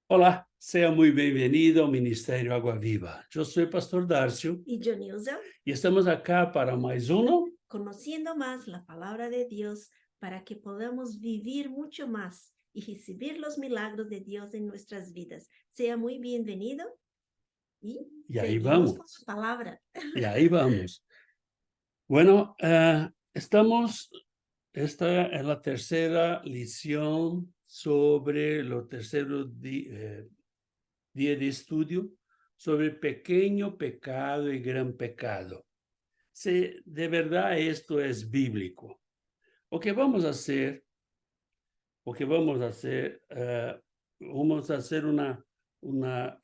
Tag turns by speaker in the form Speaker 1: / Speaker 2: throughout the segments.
Speaker 1: Olá, seja muito bem-vindo ao Ministério Água Viva. Eu sou o pastor Darcio
Speaker 2: Y yo, Nilsa,
Speaker 1: e estamos acá para mais
Speaker 2: conociendo más la palabra de Dios para que podamos vivir mucho más y recibir los milagros de Dios en nuestras vidas. Sea muy bienvenido y
Speaker 1: e aí
Speaker 2: seguimos con
Speaker 1: vamos,
Speaker 2: su palabra.
Speaker 1: e aí vamos. Bueno, esta é a terceira lição sobre o terceiro dia de estudo sobre pequeno pecado e gran pecado. Se de verdade isto é bíblico, o que vamos a hacer o que vamos a hacer una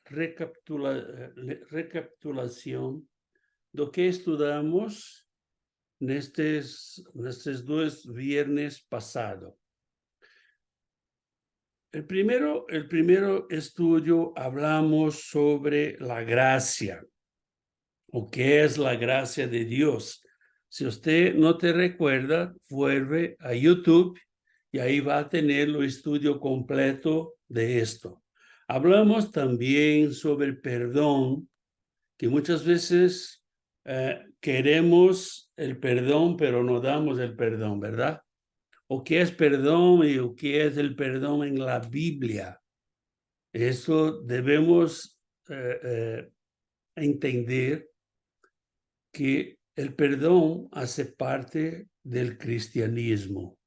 Speaker 1: recapitulación do que estudamos nestes dois viernes passado. El primero estudio hablamos sobre la gracia, o que es la gracia de Dios. Si usted no te recuerda, vuelve a YouTube y ahí va a tener el estudio completo de esto. Hablamos también sobre el perdón, que muchas veces queremos el perdón, pero no damos el perdón, ¿verdad? O qué es perdón y o qué es el perdón en la Biblia. Eso debemos entender que el perdón hace parte del cristianismo.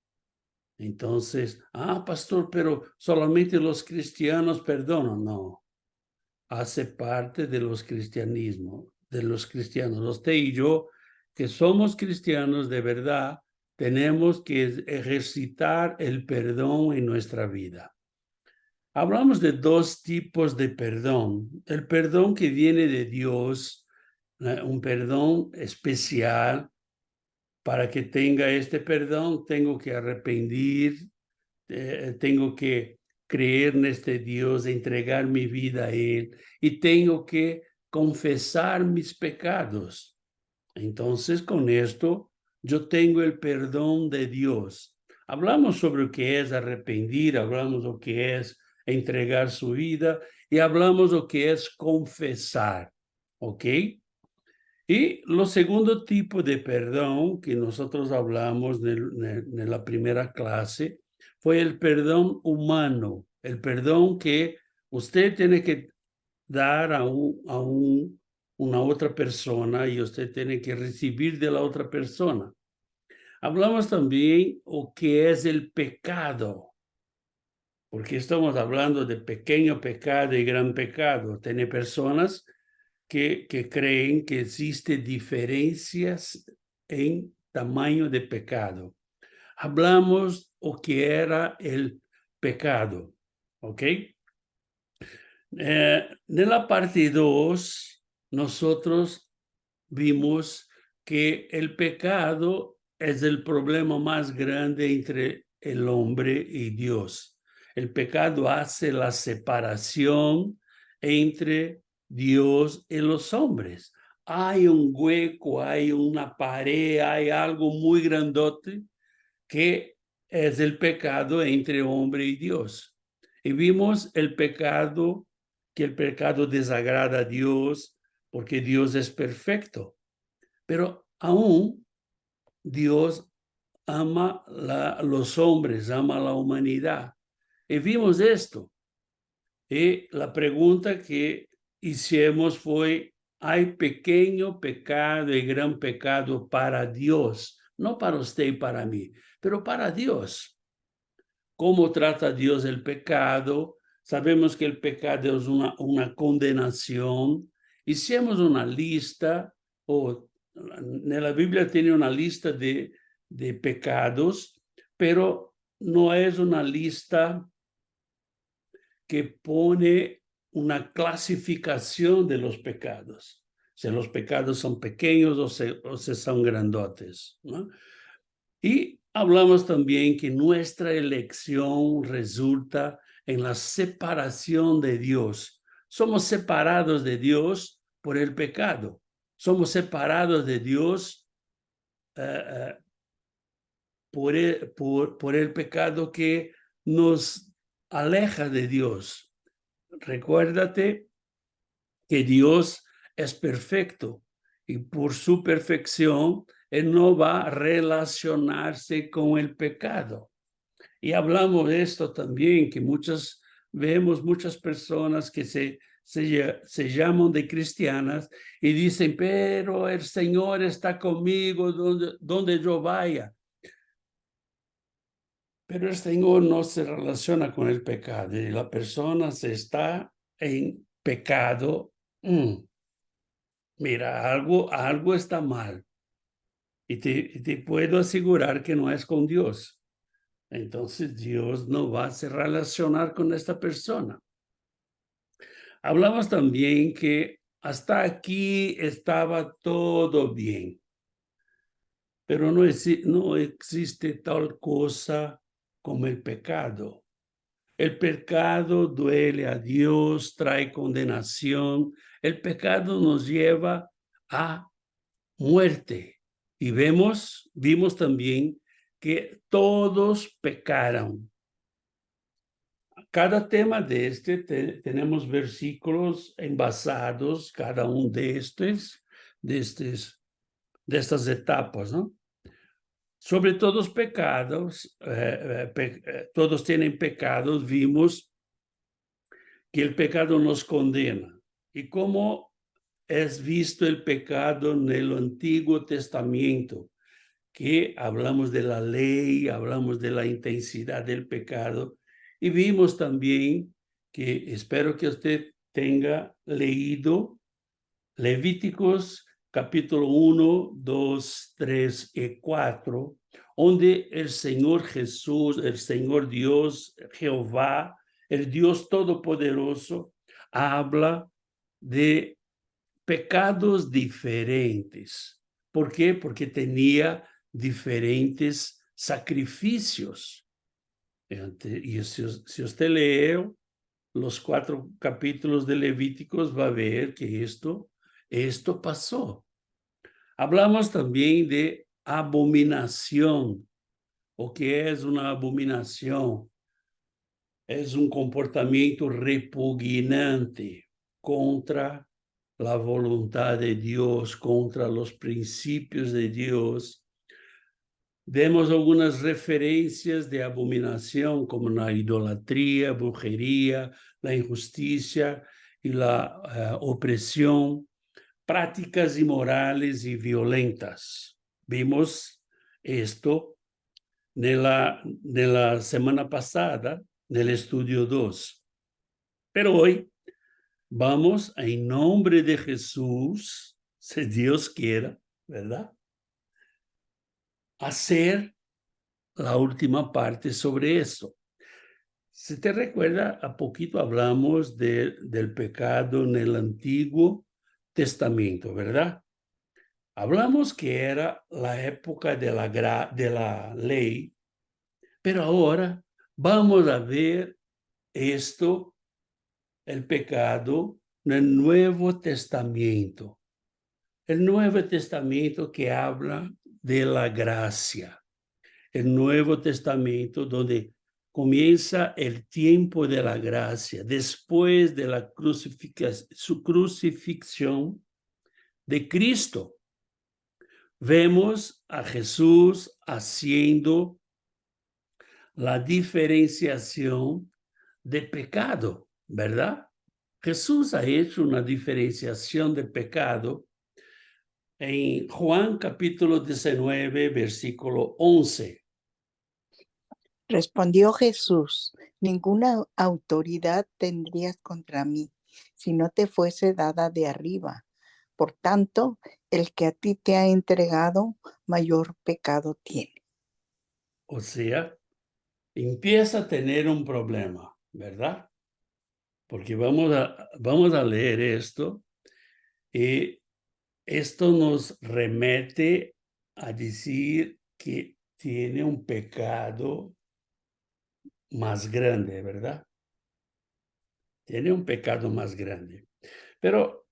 Speaker 1: Entonces, pastor, pero solamente los cristianos perdonan. No, hace parte de los cristianismos, de los cristianos. Usted y yo, que somos cristianos de verdad, tenemos que ejercitar el perdón en nuestra vida. Hablamos de dos tipos de perdón. El perdón que viene de Dios, un perdón especial. Para que tenga este perdón, tengo que arrepentir, tengo que creer en este Dios, entregar mi vida a Él y tengo que confesar mis pecados. Entonces, con esto, yo tengo el perdón de Dios. Hablamos sobre lo que es arrepentir, hablamos lo que es entregar su vida y hablamos lo que es confesar, ¿ok? Y lo segundo tipo de perdón que nosotros hablamos en la primera clase fue el perdón humano, el perdón que usted tiene que dar una otra persona y usted tiene que recibir de la otra persona. Hablamos también o que es el pecado, porque estamos hablando de pequeño pecado y gran pecado. Tiene personas que creen que existen diferencias en tamaño de pecado. Hablamos o que era el pecado, ¿ok? En la parte 2, nosotros vimos que el pecado es el problema más grande entre el hombre y Dios. El pecado hace la separación entre Dios y los hombres. Hay un hueco, hay una pared, hay algo muy grandote que es el pecado entre hombre y Dios. Y vimos que el pecado desagrada a Dios porque Dios es perfecto. Pero aún Dios ama los hombres, ama la humanidad. Y vimos esto. Y la pregunta que hicimos fue, ¿hay pequeño pecado y gran pecado para Dios? No para usted y para mí, pero para Dios. ¿Cómo trata Dios el pecado? Sabemos que el pecado es una condenación. Hicimos una lista, o en la Biblia tiene una lista de pecados, pero no es una lista que pone una clasificación de los pecados. Si los pecados son pequeños o si son grandotes, ¿no? Y hablamos también que nuestra elección resulta en la separación de Dios. Somos separados de Dios por el pecado. Somos separados de Dios por el pecado que nos aleja de Dios. recuérdate que Dios es perfecto y por su perfección, Él no va a relacionarse con el pecado. Y hablamos de esto también, que vemos muchas personas que se llaman de cristianas y dicen, pero el Señor está conmigo donde yo vaya. Pero el Señor no se relaciona con el pecado y la persona se está en pecado. Mira, algo está mal y te puedo asegurar que no es con Dios. Entonces Dios no va a se relacionar con esta persona. Hablamos también que hasta aquí estaba todo bien, pero no existe tal cosa como el pecado. El pecado duele a Dios, trae condenación. El pecado nos lleva a muerte. Y vimos también que todos pecaron. Cada tema de tenemos versículos envasados, cada uno de estas etapas, ¿no? Sobre todos pecados, todos tienen pecados, vimos que el pecado nos condena. Y cómo es visto el pecado en el Antiguo Testamento, que hablamos de la ley, hablamos de la intensidad del pecado, y vimos también que espero que usted tenga leído Levíticos capítulo 1, 2, 3 y 4, donde el Señor Jesús, el Señor Dios, Jehová, el Dios Todopoderoso, habla de pecados diferentes. ¿Por qué? Porque tenía diferentes sacrificios. Y si usted lee los 4 capítulos de Levíticos, va a ver que esto pasó. Hablamos también de abominación. ¿O qué es una abominación? Es un comportamiento repugnante contra la voluntad de Dios, contra los principios de Dios. Vemos algunas referencias de abominación como la idolatría, brujería, la injusticia y la opresión, prácticas inmorales y violentas. Vimos esto de la semana pasada, del estudio 2. Pero hoy vamos, en nombre de Jesús, si Dios quiera, ¿verdad?, hacer la última parte sobre eso. Si te recuerda, a poquito hablamos del pecado en el Antiguo Testamento, ¿verdad? Hablamos que era la época de la ley, pero ahora vamos a ver esto, el pecado, en el Nuevo Testamento. El Nuevo Testamento que habla de la gracia. El Nuevo Testamento donde comienza el tiempo de la gracia, después de la su crucifixión de Cristo. Vemos a Jesús haciendo la diferenciación de pecado, ¿verdad? Jesús ha hecho una diferenciación de pecado en Juan capítulo 19, versículo 11.
Speaker 3: Respondió Jesús: ninguna autoridad tendrías contra mí si no te fuese dada de arriba. Por tanto, el que a ti te ha entregado, mayor pecado tiene.
Speaker 1: O sea, empieza a tener un problema, ¿verdad? Porque vamos a leer esto y esto nos remete a decir que tiene un pecado más grande, ¿verdad? Tiene un pecado más grande. Pero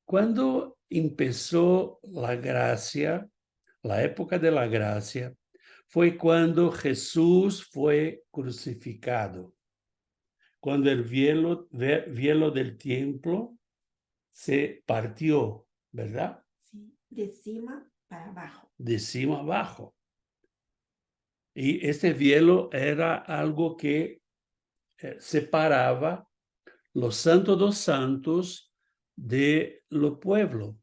Speaker 1: cuando empezó la gracia, la época de la gracia, fue cuando Jesús fue crucificado. cuando el velo del templo se partió, ¿verdad?
Speaker 2: Sí, de cima para abajo.
Speaker 1: De cima abajo. Y este velo era algo que separaba los santos dos santos de lo pueblo.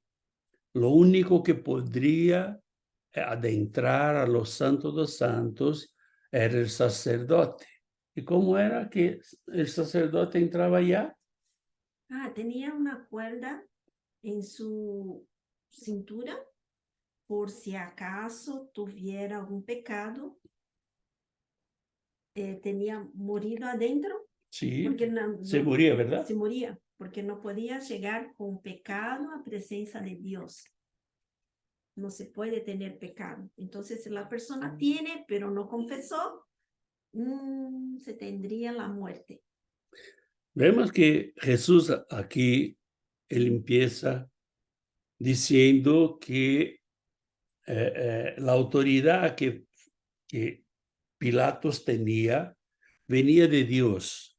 Speaker 1: Lo único que podría adentrar a los santos dos santos era el sacerdote. ¿Y cómo era que el sacerdote entraba allá?
Speaker 2: Tenía una cuerda en su cintura por si acaso tuviera algún pecado, tenía morido adentro,
Speaker 1: Sí,
Speaker 2: porque
Speaker 1: se moría, ¿verdad?
Speaker 2: se moría, porque no podía llegar con pecado a presencia de Dios. No se puede tener pecado. Entonces, si la persona tiene, pero no confesó, se tendría la muerte.
Speaker 1: Vemos que Jesús aquí, él empieza diciendo que la autoridad que Pilatos tenía venía de Dios.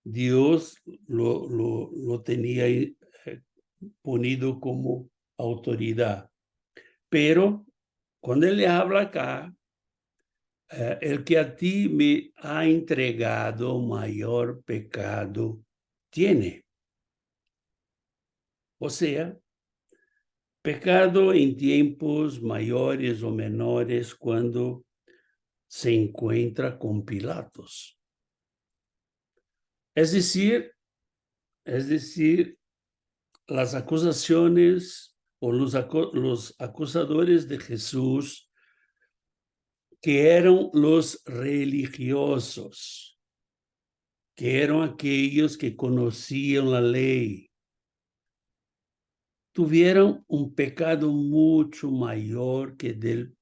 Speaker 1: Dios lo tenía ponido como autoridad. Pero cuando él le habla acá, el que a ti me ha entregado mayor pecado tiene. O sea, pecado en tiempos mayores o menores cuando se encuentra con Pilatos. Es decir, las acusaciones o los acusadores de Jesús, que eran los religiosos, que eran aquellos que conocían la ley, tuvieron un pecado mucho mayor que del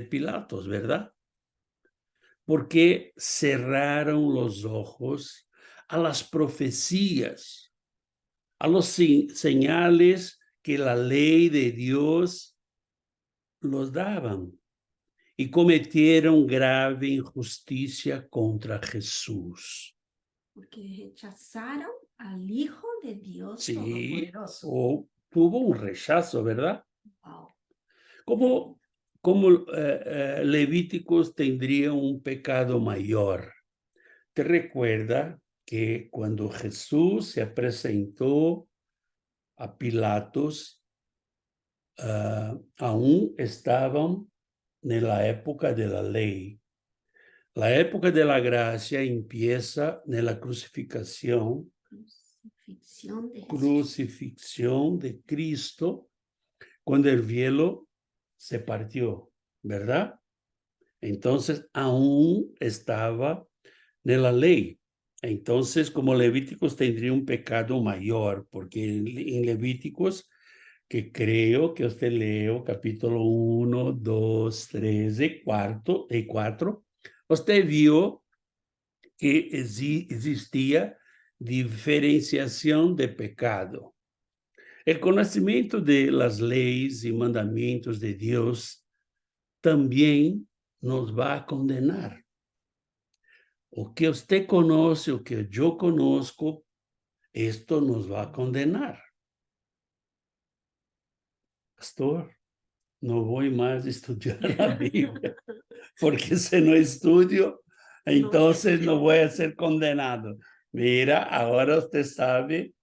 Speaker 1: Pilatos, ¿verdad? Porque cerraron los ojos a las profecías, a los señales que la ley de Dios los daban, y cometieron grave injusticia contra Jesús.
Speaker 2: Porque rechazaron al Hijo de Dios
Speaker 1: Sí,
Speaker 2: Todopoderoso.
Speaker 1: o tuvo un rechazo, ¿verdad?
Speaker 2: Wow.
Speaker 1: ¿Cómo Levíticos tendrían un pecado mayor? ¿Te recuerda que cuando Jesús se presentó a Pilatos, aún estaban en la época de la ley? La época de la gracia empieza en la crucificación de Cristo, cuando el velo se partió, ¿verdad? Entonces, aún estaba en la ley. Entonces, como Levíticos tendría un pecado mayor, porque en Levíticos, que creo que usted leo capítulo 1, 2, 3 y 4, usted vio que existía diferenciación de pecado. El conocimiento de las leyes y mandamientos de Dios también nos va a condenar. O que usted conoce, o que yo conozco, esto nos va a condenar. Pastor, no voy más a estudiar la Biblia, porque si no estudio, entonces no voy a ser condenado. Mira, ahora usted sabe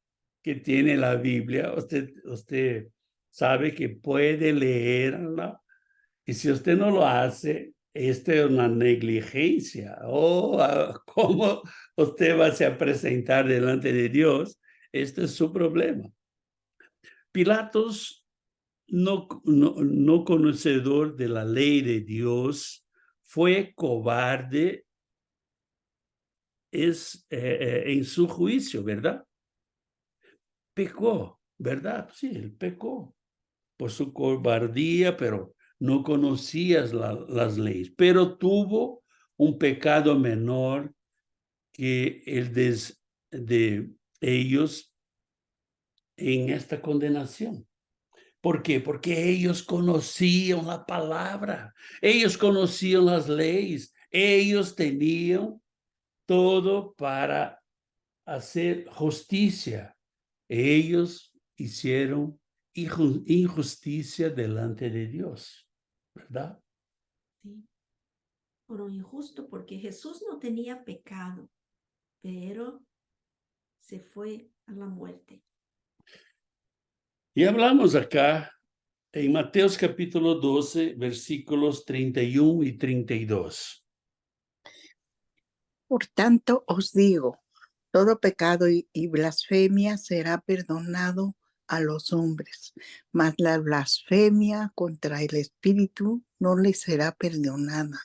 Speaker 1: que tiene la Biblia, usted sabe que puede leerla, y si usted no lo hace, esto es una negligencia. ¿Cómo usted va a presentar delante de Dios? Este es su problema. Pilatos, no conocedor de la ley de Dios, fue cobarde en su juicio, ¿verdad? Pecó, ¿verdad? Sí, él pecó por su cobardía, pero no conocías las leyes, pero tuvo un pecado menor que el de ellos en esta condenación. ¿Por qué? Porque ellos conocían la palabra, ellos conocían las leyes, ellos tenían todo para hacer justicia. Ellos hicieron injusticia delante de Dios, ¿verdad?
Speaker 2: Sí. Fueron injustos porque Jesús no tenía pecado, pero se fue a la muerte.
Speaker 1: Y hablamos acá en Mateos capítulo 12, versículos 31 y 32.
Speaker 3: Por tanto os digo, todo pecado y blasfemia será perdonado a los hombres, mas la blasfemia contra el Espíritu no le será perdonada.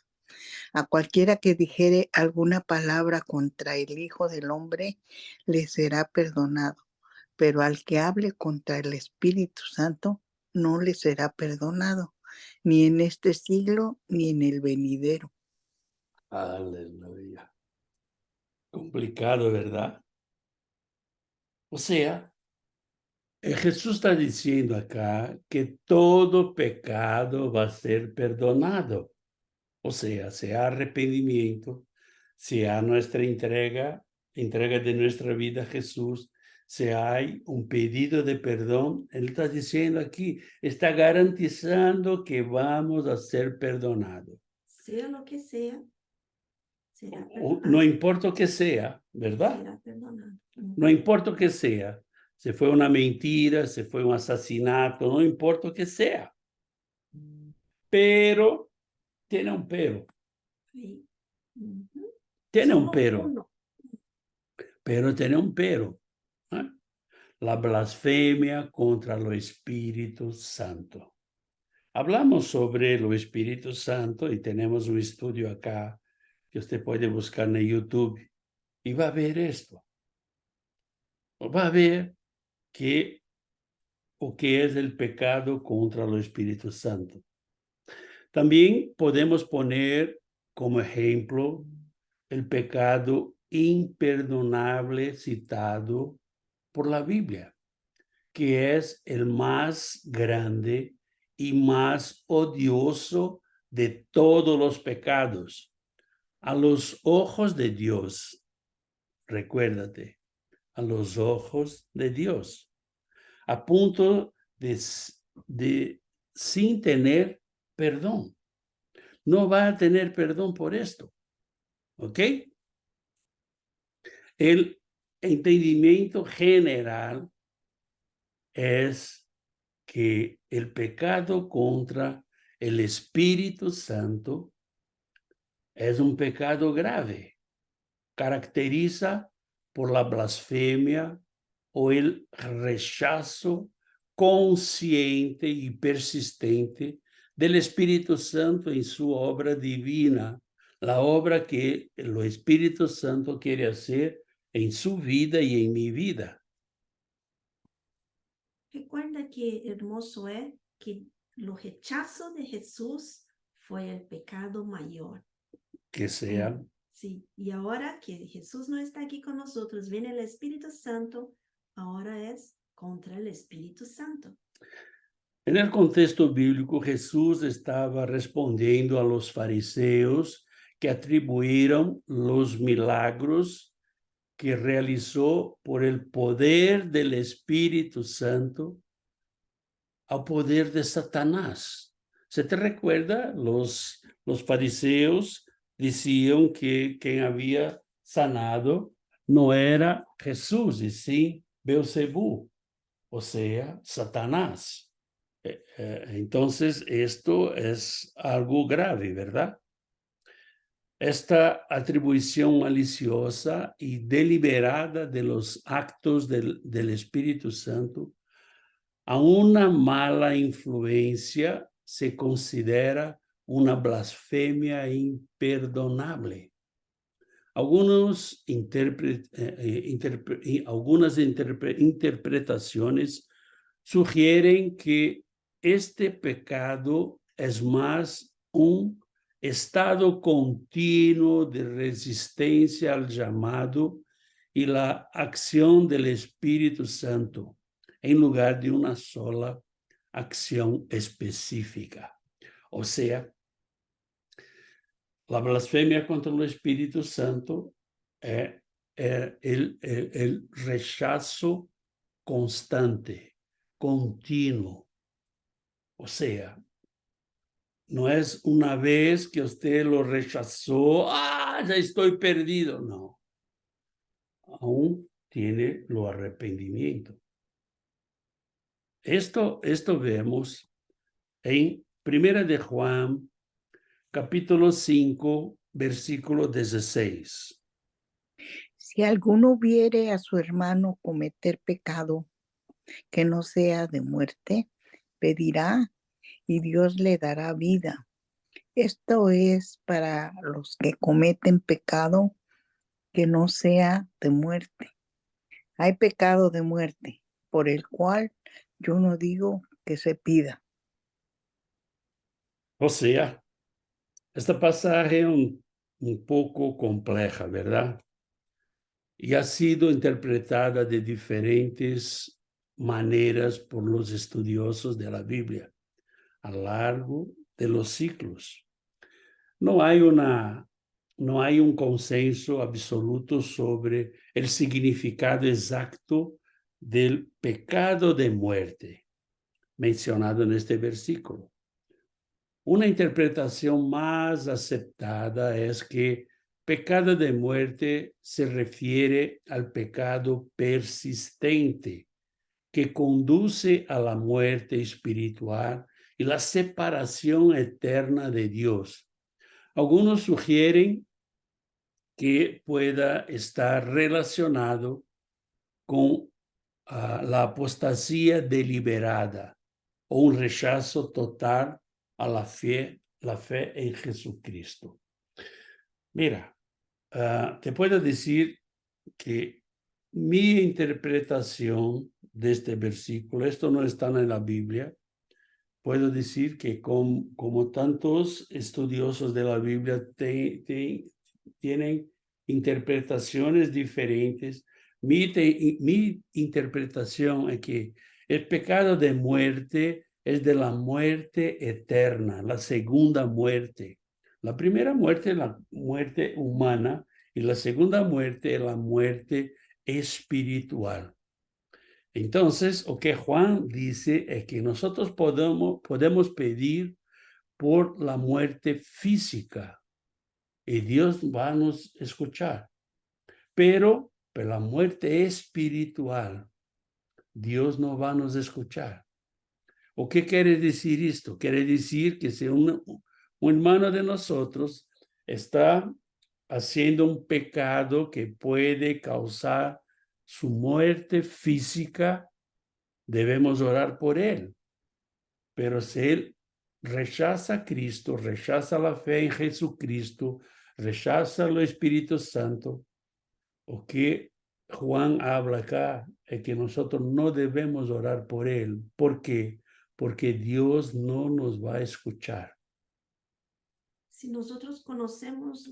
Speaker 3: A cualquiera que dijere alguna palabra contra el Hijo del Hombre, le será perdonado, pero al que hable contra el Espíritu Santo, no le será perdonado, ni en este siglo, ni en el venidero.
Speaker 1: Aleluya. Complicado, ¿verdad? O sea, Jesús está diciendo acá que todo pecado va a ser perdonado. O sea arrepentimiento, sea nuestra entrega de nuestra vida a Jesús, si hay un pedido de perdón, Él está diciendo aquí, está garantizando que vamos a ser perdonados.
Speaker 2: Sea lo que sea, será
Speaker 1: No
Speaker 2: perdonado.
Speaker 1: importa o que sea, ¿verdad?
Speaker 2: Será perdonado.
Speaker 1: No importa o que sea. Se fue una mentira, se fue un asesinato, no importa o que sea. Pero, tiene un pero.
Speaker 2: Sí. Ujú.
Speaker 1: Tiene un
Speaker 2: Solo
Speaker 1: pero.
Speaker 2: uno.
Speaker 1: Pero tiene un pero. ¿Eh? La blasfemia contra lo Espíritu Santo. Hablamos sobre lo Espíritu Santo y tenemos un estudio acá que usted puede buscar en YouTube y va a ver esto. Va a ver que o que es el pecado contra lo Espíritu Santo. También podemos poner como ejemplo el pecado imperdonable citado por la Biblia, que es el más grande y más odioso de todos los pecados. A los ojos de Dios, recuérdate, a los ojos de Dios, a punto de sin tener perdón. No va a tener perdón por esto, ¿ok? El entendimiento general es que el pecado contra el Espíritu Santo es un pecado grave. Caracteriza por la blasfemia o el rechazo consciente y persistente del Espíritu Santo en su obra divina, la obra que el Espíritu Santo quiere hacer en su vida y en mi vida.
Speaker 2: Recuerda que hermoso es que lo rechazo de Jesús fue el pecado mayor.
Speaker 1: Que sea.
Speaker 2: Sí, y ahora que Jesús no está aquí con nosotros, viene el Espíritu Santo, ahora es contra el Espíritu Santo.
Speaker 1: En el contexto bíblico, Jesús estaba respondiendo a los fariseos que atribuyeron los milagros que realizó por el poder del Espíritu Santo al poder de Satanás. ¿Se te recuerda? Los fariseos decían que quien había sanado no era Jesús, y sí Beelzebú, o sea, Satanás. Entonces, esto es algo grave, ¿verdad? Esta atribución maliciosa y deliberada de los actos del Espíritu Santo a una mala influencia se considera una blasfemia imperdonable. Algunas interpretaciones sugieren que este pecado es más un estado continuo de resistencia al llamado y la acción del Espíritu Santo, en lugar de una sola acción específica. O sea, la blasfemia contra el Espíritu Santo el rechazo constante, continuo. O sea, no es una vez que usted lo rechazó, ya estoy perdido. No, aún tiene lo arrepentimiento. Esto vemos en 1 de Juan, capítulo 5, versículo 16.
Speaker 3: Si alguno viere a su hermano cometer pecado que no sea de muerte, pedirá y Dios le dará vida. Esto es para los que cometen pecado que no sea de muerte. Hay pecado de muerte, por el cual yo no digo que se pida.
Speaker 1: O sea, esta pasaje es un poco compleja, ¿verdad? Y ha sido interpretada de diferentes maneras por los estudiosos de la Biblia a lo largo de los siglos. No hay un consenso absoluto sobre el significado exacto del pecado de muerte mencionado en este versículo. Una interpretación más aceptada es que pecado de muerte se refiere al pecado persistente que conduce a la muerte espiritual y la separación eterna de Dios. Algunos sugieren que pueda estar relacionado con la apostasía deliberada o un rechazo total a la fe en Jesucristo. Mira, te puedo decir que mi interpretación de este versículo, esto no está en la Biblia, puedo decir que como tantos estudiosos de la Biblia tienen interpretaciones diferentes, mi interpretación es que el pecado de muerte es de la muerte eterna, la segunda muerte. La primera muerte es la muerte humana y la segunda muerte es la muerte espiritual. Entonces, lo que Juan dice es que nosotros podemos pedir por la muerte física y Dios va a nos escuchar. Pero por la muerte espiritual, Dios no va a nos escuchar. ¿O qué quiere decir esto? Quiere decir que si un hermano de nosotros está haciendo un pecado que puede causar su muerte física, debemos orar por él. Pero si él rechaza a Cristo, rechaza la fe en Jesucristo, rechaza el Espíritu Santo, o que Juan habla acá es que nosotros no debemos orar por él. ¿Por qué? Porque Dios no nos va a escuchar.
Speaker 2: Si nosotros conocemos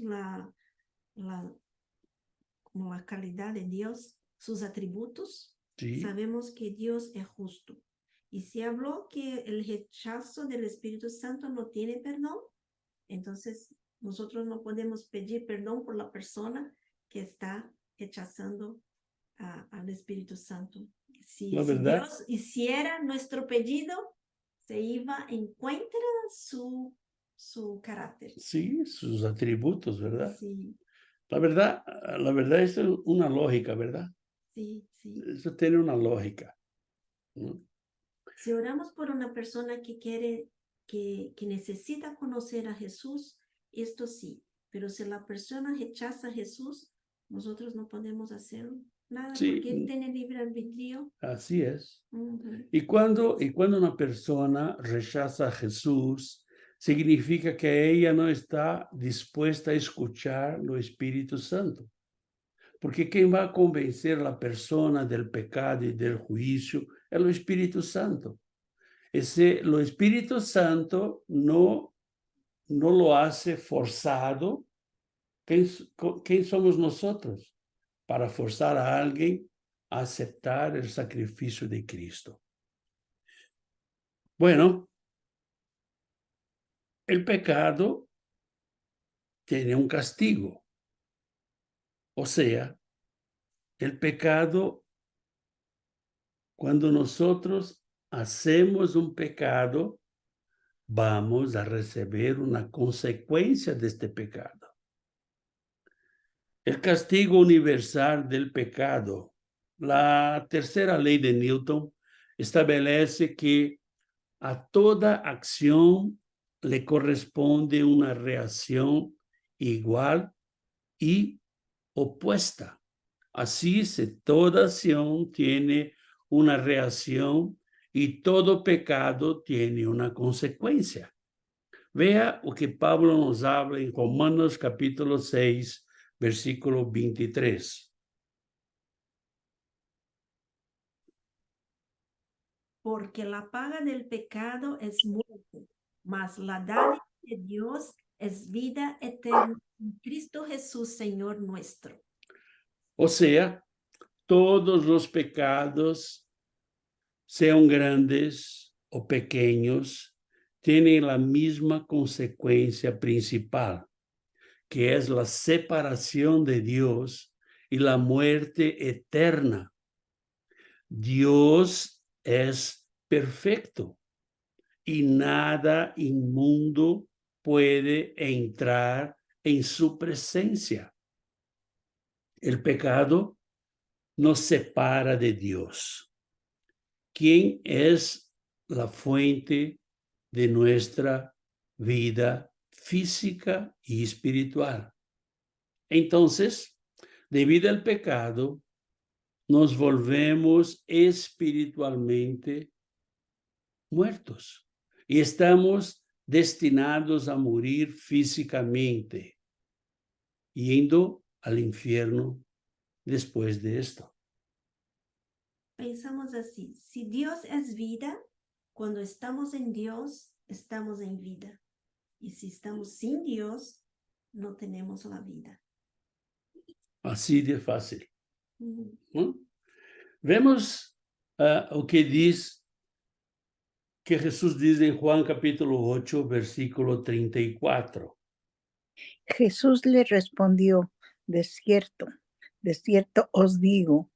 Speaker 2: como la calidad de Dios, sus atributos,
Speaker 1: ¿Sí?
Speaker 2: sabemos que Dios es justo. Y si habló que el rechazo del Espíritu Santo no tiene perdón, entonces nosotros no podemos pedir perdón por la persona que está rechazando al Espíritu Santo. Si Dios hiciera nuestro pedido, se iba en contra su carácter.
Speaker 1: Sí, sus atributos, ¿verdad?
Speaker 2: Sí.
Speaker 1: La verdad es una lógica, ¿verdad?
Speaker 2: Sí, sí.
Speaker 1: Eso tiene una lógica, ¿no?
Speaker 2: Si oramos por una persona que quiere, que necesita conocer a Jesús, esto sí. Pero si la persona rechaza a Jesús, nosotros no podemos hacer nada porque él tiene libre albedrío.
Speaker 1: Así es.
Speaker 2: Uh-huh.
Speaker 1: Y cuando una persona rechaza a Jesús, significa que ella no está dispuesta a escuchar lo Espíritu Santo. Porque quien va a convencer a la persona del pecado y del juicio es el Espíritu Santo. Ese, lo Espíritu Santo no lo hace forzado. ¿Quién somos nosotros para forzar a alguien a aceptar el sacrificio de Cristo? Bueno, el pecado tiene un castigo. O sea, el pecado, cuando nosotros hacemos un pecado, vamos a recibir una consecuencia de este pecado. El castigo universal del pecado. La tercera ley de Newton establece que a toda acción le corresponde una reacción igual y opuesta. Así, si toda acción tiene una reacción y todo pecado tiene una consecuencia. Vea lo que Pablo nos habla en Romanos capítulo 6, versículo 23.
Speaker 2: Porque la paga del pecado es muerte, mas la dádiva de Dios es vida eterna en Cristo Jesús, Señor nuestro.
Speaker 1: O sea, todos los pecados, sean grandes o pequeños, tienen la misma consecuencia principal, que es la separación de Dios y la muerte eterna. Dios es perfecto y nada inmundo puede entrar en su presencia. El pecado nos separa de Dios, quien es la fuente de nuestra vida física y espiritual. Entonces, debido al pecado, nos volvemos espiritualmente muertos y estamos destinados a morir físicamente, yendo al infierno después de esto.
Speaker 2: Pensamos así, si Dios es vida, cuando estamos en Dios, estamos en vida. Y si estamos sin Dios, no tenemos la vida.
Speaker 1: Así de fácil.
Speaker 2: Ujú.
Speaker 1: ¿No? Vemos o que diz, que Jesús dice en Juan capítulo 8, versículo 34.
Speaker 3: Jesús le respondió, de cierto os digo,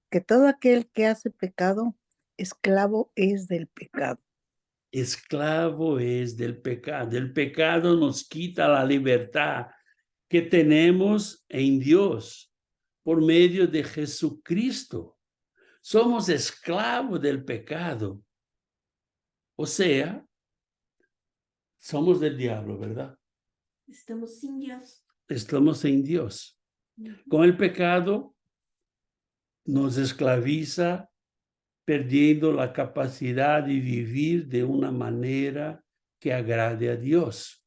Speaker 3: que todo aquel que hace pecado, esclavo es del pecado.
Speaker 1: Esclavo es del pecado. El pecado nos quita la libertad que tenemos en Dios por medio de Jesucristo. Somos esclavos del pecado. O sea, somos del diablo, ¿verdad?
Speaker 2: Estamos sin Dios.
Speaker 1: Estamos en Dios.
Speaker 2: Ujú.
Speaker 1: Con el pecado nos esclaviza, perdiendo la capacidad de vivir de una manera que agrade a Dios.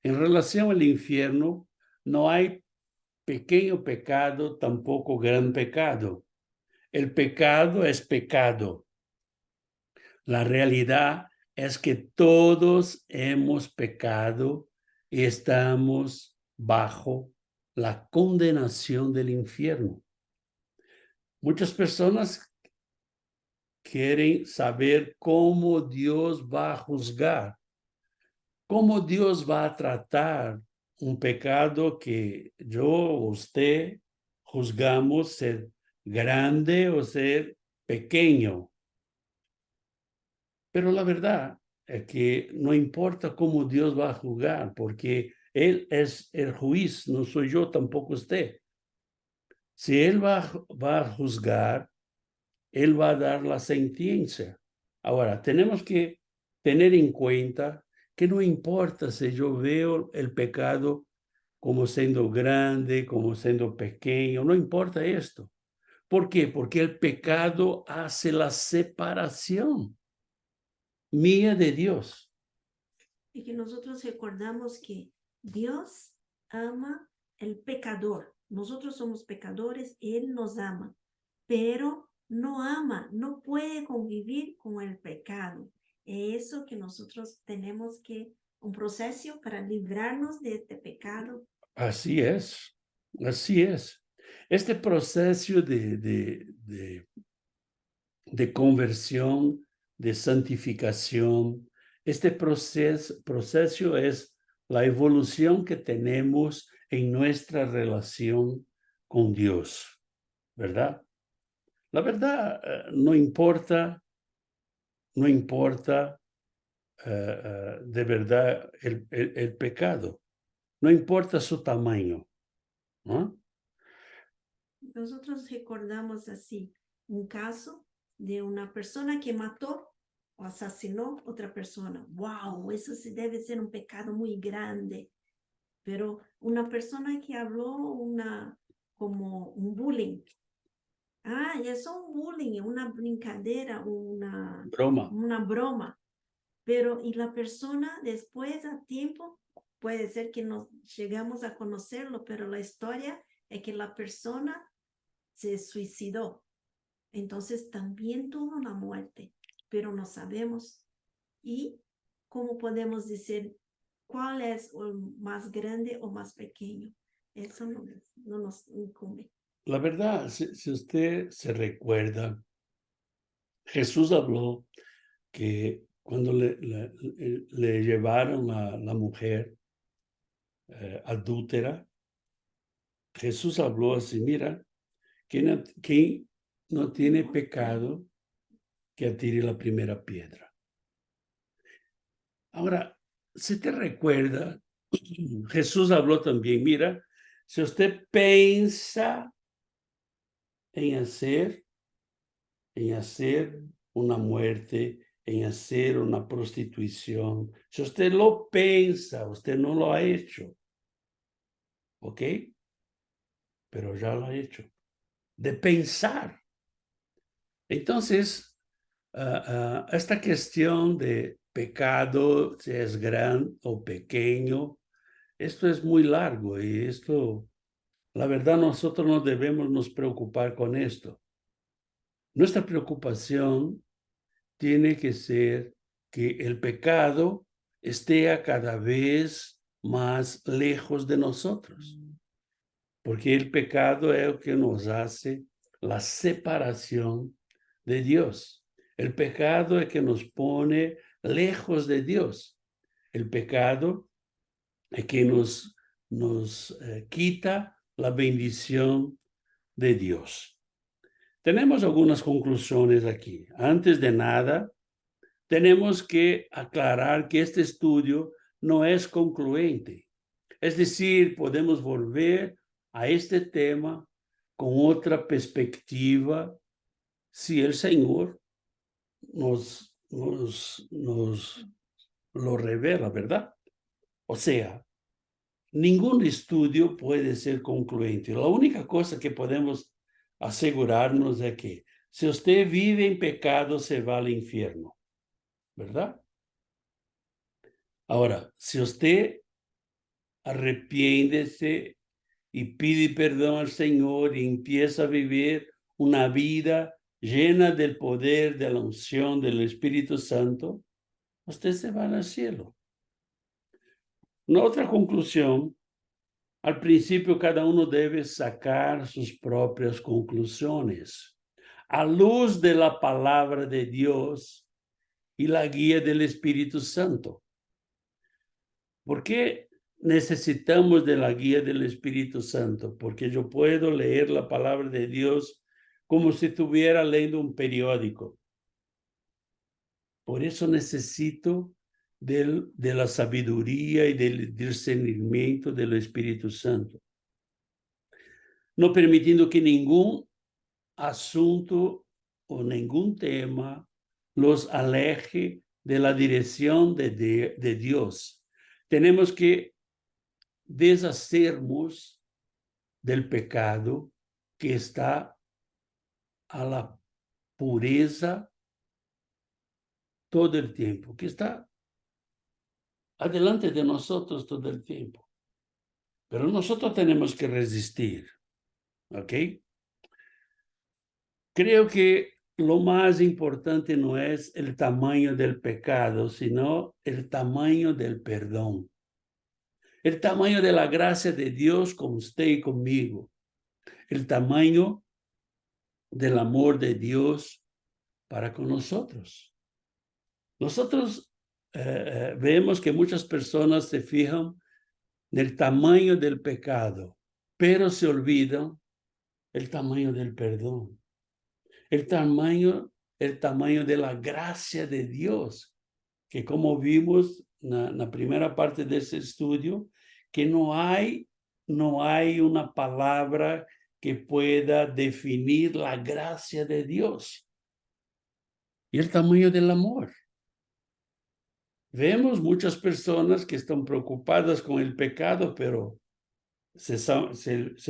Speaker 1: En relación al infierno, no hay pequeño pecado, tampoco gran pecado. El pecado es pecado. La realidad es que todos hemos pecado y estamos bajo la condenación del infierno. Muchas personas quieren saber cómo Dios va a juzgar, cómo Dios va a tratar un pecado que yo o usted juzgamos ser grande o ser pequeño. Pero la verdad es que no importa cómo Dios va a juzgar, porque Él es el juez, no soy yo, tampoco usted. Si Él va a juzgar, Él va a dar la sentencia. Ahora, tenemos que tener en cuenta que no importa si yo veo el pecado como siendo grande, como siendo pequeño, no importa esto. ¿Por qué? Porque el pecado hace la separación mía de Dios.
Speaker 2: Y que nosotros recordamos que Dios ama el pecador. Nosotros somos pecadores, Él nos ama, pero no ama, no puede convivir con el pecado. Es eso que nosotros tenemos que, un proceso para librarnos de este pecado.
Speaker 1: Así es, así es. Este proceso de conversión, de santificación, este proceso es la evolución que tenemos en nuestra relación con Dios, ¿verdad? La verdad, no importa de verdad el pecado, no importa su tamaño, ¿no?
Speaker 2: Nosotros recordamos así un caso de una persona que mató o asesinó otra persona. ¡Wow! Eso sí debe ser un pecado muy grande. Pero una persona que habló como un bullying. Ah, es un bullying, una brincadeira,
Speaker 1: Broma.
Speaker 2: una broma. Pero y la persona después a tiempo, puede ser que nos llegamos a conocerlo, pero la historia es que la persona se suicidó. Entonces también tuvo una muerte, pero no sabemos. ¿Y cómo podemos decir cuál es el más grande o más pequeño? Eso no nos incumbe.
Speaker 1: La verdad, si usted se recuerda, Jesús habló que cuando le llevaron a la mujer adúltera, Jesús habló así, mira, quien no tiene pecado, que atire la primera piedra. Ahora, si te recuerda, Jesús habló también, mira, si usted piensa en hacer una muerte, en hacer una prostitución, si usted lo piensa, usted no lo ha hecho, ¿ok? Pero ya lo ha hecho. De pensar. Entonces, esta cuestión de pecado, si es gran o pequeño, esto es muy largo y esto, la verdad, nosotros no debemos nos preocupar con esto. Nuestra preocupación tiene que ser que el pecado esté cada vez más lejos de nosotros, porque el pecado es lo que nos hace la separación de Dios. El pecado es que nos pone lejos de Dios. El pecado es que nos quita la bendición de Dios. Tenemos algunas conclusiones aquí. Antes de nada, tenemos que aclarar que este estudio no es concluyente. Es decir, podemos volver a este tema con otra perspectiva si el Señor nos lo revela, ¿verdad? O sea, ningún estudio puede ser concluyente. La única cosa que podemos asegurarnos es que si usted vive en pecado, se va al infierno, ¿verdad? Ahora, si usted arrepiéndese y pide perdón al Señor y empieza a vivir una vida llena del poder, de la unción del Espíritu Santo, usted se va al cielo. Una otra conclusión, al principio cada uno debe sacar sus propias conclusiones a luz de la palabra de Dios y la guía del Espíritu Santo. ¿Por qué necesitamos de la guía del Espíritu Santo? Porque yo puedo leer la palabra de Dios como si estuviera leyendo un periódico. Por eso necesito de la sabiduría y del discernimiento del Espíritu Santo. No permitiendo que ningún asunto o ningún tema los aleje de la dirección de Dios. Tenemos que deshacernos del pecado que está a la pureza todo el tiempo, que está adelante de nosotros todo el tiempo. Pero nosotros tenemos que resistir, ¿ok? Creo que lo más importante no es el tamaño del pecado, sino el tamaño del perdón. El tamaño de la gracia de Dios con usted y conmigo. El tamaño del amor de Dios para con nosotros. Nosotros vemos que muchas personas se fijan en el tamaño del pecado, pero se olvidan el tamaño del perdón, el tamaño de la gracia de Dios, que como vimos en la primera parte de ese estudio, que no hay una palabra que pueda definir la gracia de Dios. Y el tamaño del amor. Vemos muchas personas que están preocupadas con el pecado, pero si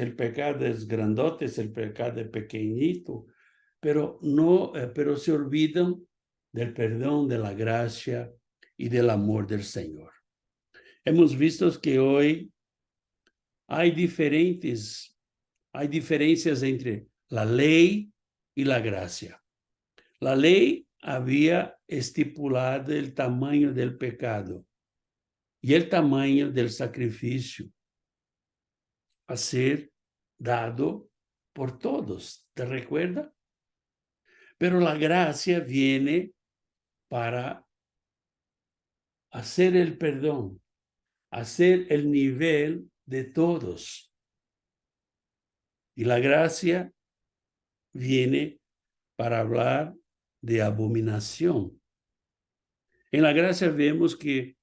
Speaker 1: el pecado es grandote, si el pecado es pequeñito, pero pero se olvidan del perdón, de la gracia y del amor del Señor. Hemos visto que hoy hay diferencias entre la ley y la gracia. La ley había estipulado el tamaño del pecado y el tamaño del sacrificio a ser dado por todos. ¿Te recuerda? Pero la gracia viene para hacer el perdón, hacer el nivel de todos. Y la gracia viene para hablar de abominación. En la gracia vemos que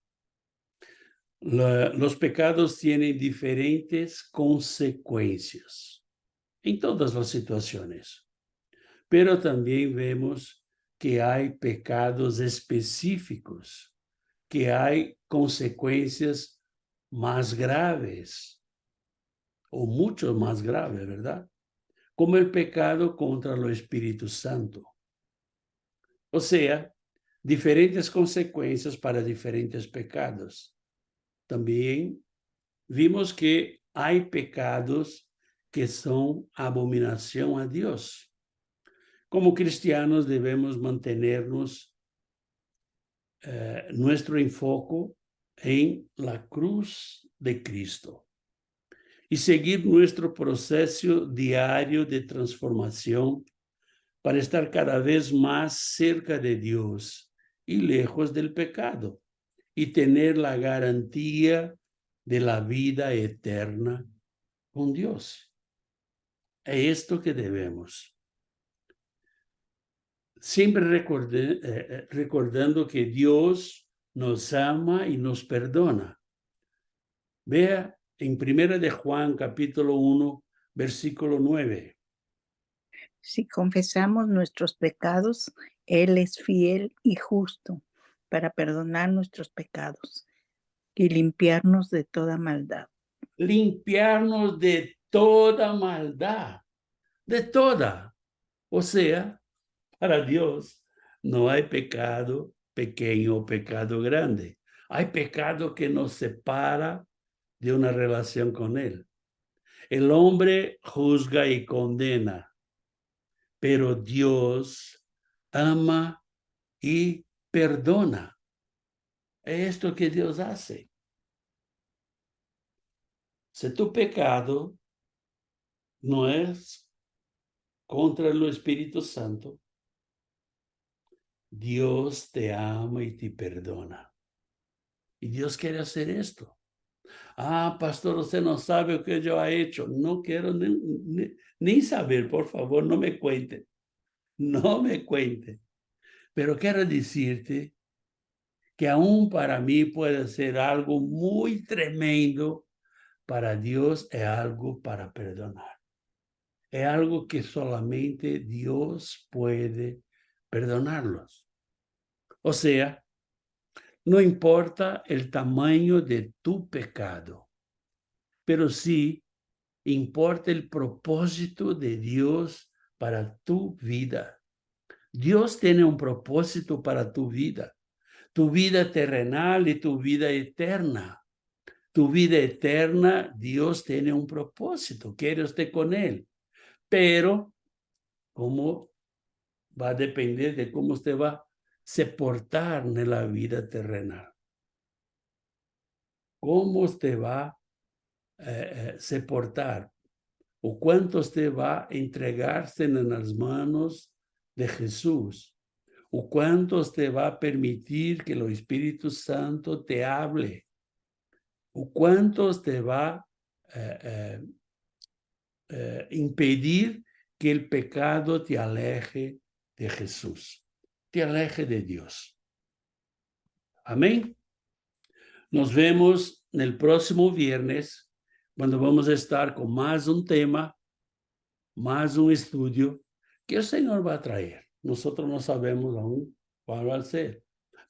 Speaker 1: los pecados tienen diferentes consecuencias en todas las situaciones, pero también vemos que hay pecados específicos, que hay consecuencias más graves o mucho más graves, ¿verdad? Como el pecado contra el Espíritu Santo. O sea, diferentes consecuencias para diferentes pecados. También vimos que hay pecados que son abominación a Dios. Como cristianos debemos mantenernos nuestro enfoque en la cruz de Cristo y seguir nuestro proceso diario de transformación para estar cada vez más cerca de Dios y lejos del pecado y tener la garantía de la vida eterna con Dios. Es esto que debemos. Siempre recordando que Dios nos ama y nos perdona. Vea en 1 de Juan, capítulo 1, versículo 9.
Speaker 3: Si confesamos nuestros pecados, Él es fiel y justo para perdonar nuestros pecados y limpiarnos de toda maldad.
Speaker 1: Limpiarnos de toda maldad, de toda. O sea, para Dios no hay pecado pequeño o pecado grande. Hay pecado que nos separa de una relación con Él. El hombre juzga y condena, pero Dios ama y perdona. Es esto que Dios hace. Si tu pecado no es contra el Espíritu Santo, Dios te ama y te perdona. Y Dios quiere hacer esto. Ah, pastor, usted no sabe lo que yo he hecho. No quiero ni saber, por favor, no me cuente. No me cuente. Pero quiero decirte que aún para mí puede ser algo muy tremendo, para Dios es algo para perdonar. Es algo que solamente Dios puede perdonarlos. O sea, no importa el tamaño de tu pecado, pero sí importa el propósito de Dios para tu vida. Dios tiene un propósito para tu vida terrenal y tu vida eterna. Tu vida eterna, Dios tiene un propósito, quiere usted con Él. Pero, ¿cómo va a depender de cómo usted va a se portar en la vida terrenal? ¿Cómo usted va a se portar? ¿O cuánto usted va a entregarse en las manos de Jesús? ¿O cuánto usted va a permitir que el Espíritu Santo te hable? ¿O cuánto usted va impedir que el pecado te aleje de Jesús, te aleje de Dios. Amén. Nos vemos en el próximo viernes, cuando vamos a estar con más un tema, más un estudio que el Señor va a traer. Nosotros no sabemos aún cuál va a ser,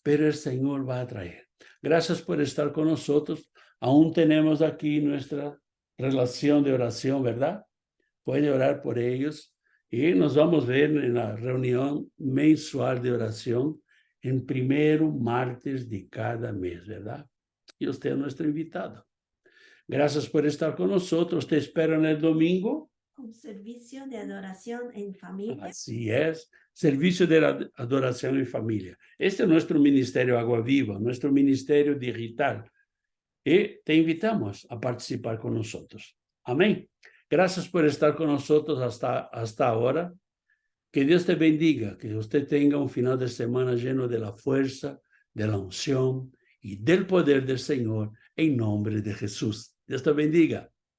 Speaker 1: pero el Señor va a traer. Gracias por estar con nosotros. Aún tenemos aquí nuestra relación de oración, ¿verdad? Puede orar por ellos y nos vamos a ver en la reunión mensual de oración en primero martes de cada mes, ¿verdad? Y usted es nuestro invitado. Gracias por estar con nosotros. Te espero en el domingo.
Speaker 2: Un servicio de adoración en familia.
Speaker 1: Así es, servicio de adoración en familia. Este es nuestro ministerio Agua Viva, nuestro ministerio digital. Y te invitamos a participar con nosotros. Amén. Gracias por estar con nosotros hasta ahora. Que Dios te bendiga, que usted tenga un final de semana lleno de la fuerza, de la unción y del poder del Señor en nombre de Jesús. Dios te bendiga.